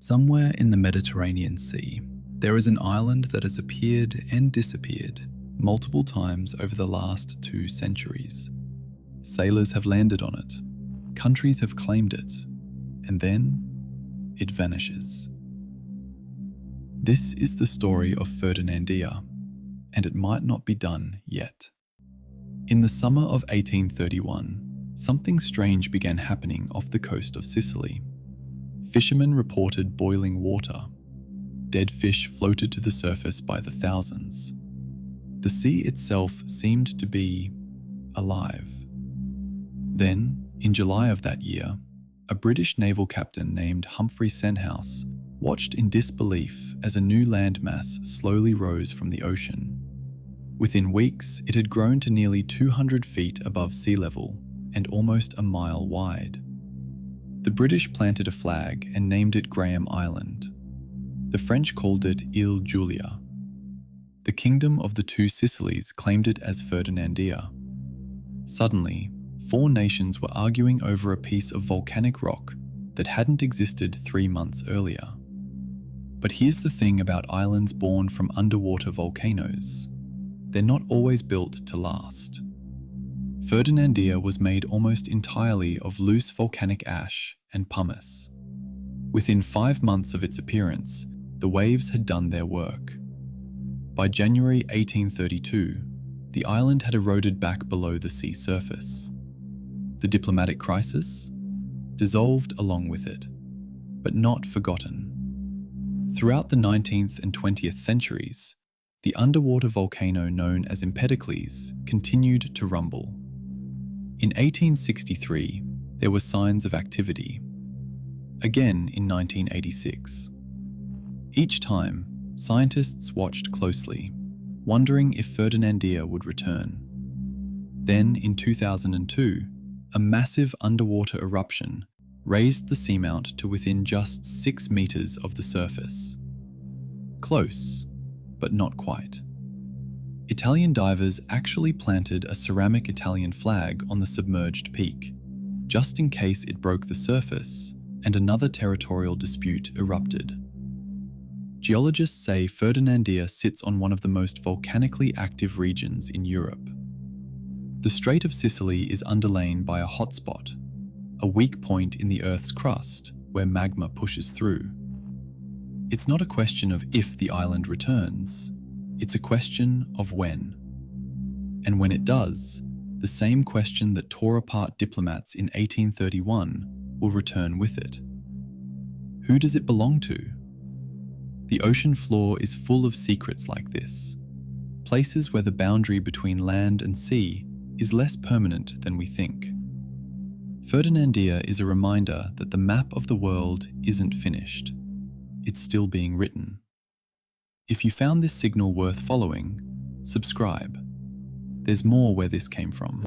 Somewhere in the Mediterranean Sea, there is an island that has appeared and disappeared multiple times over the last 2 centuries. Sailors have landed on it, countries have claimed it, and then it vanishes. This is the story of Ferdinandea, and it might not be done yet. In the summer of 1831, something strange began happening off the coast of Sicily. Fishermen reported boiling water. Dead fish floated to the surface by the thousands. The sea itself seemed to be alive. Then, in July of that year, a British naval captain named Humphrey Senhouse watched in disbelief as a new landmass slowly rose from the ocean. Within weeks, it had grown to nearly 200 feet above sea level and almost a mile wide. The British planted a flag and named it Graham Island. The French called it Ile Julia. The Kingdom of the Two Sicilies claimed it as Ferdinandea. Suddenly, 4 nations were arguing over a piece of volcanic rock that hadn't existed 3 months earlier. But here's the thing about islands born from underwater volcanoes. They're not always built to last. Ferdinandea was made almost entirely of loose volcanic ash and pumice. Within 5 months of its appearance, the waves had done their work. By January 1832, the island had eroded back below the sea surface. The diplomatic crisis dissolved along with it, but not forgotten. Throughout the 19th and 20th centuries, the underwater volcano known as Empedocles continued to rumble. In 1863, there were signs of activity. Again in 1986. Each time, scientists watched closely, wondering if Ferdinandea would return. Then, in 2002, a massive underwater eruption raised the seamount to within just 6 meters of the surface. Close, but not quite. Italian divers actually planted a ceramic Italian flag on the submerged peak, just in case it broke the surface and another territorial dispute erupted. Geologists say Ferdinandea sits on one of the most volcanically active regions in Europe. The Strait of Sicily is underlain by a hotspot, a weak point in the Earth's crust where magma pushes through. It's not a question of if the island returns, it's a question of when. And when it does, the same question that tore apart diplomats in 1831 will return with it. Who does it belong to? The ocean floor is full of secrets like this, places where the boundary between land and sea is less permanent than we think. Ferdinandea is a reminder that the map of the world isn't finished. It's still being written. If you found this signal worth following, subscribe. There's more where this came from.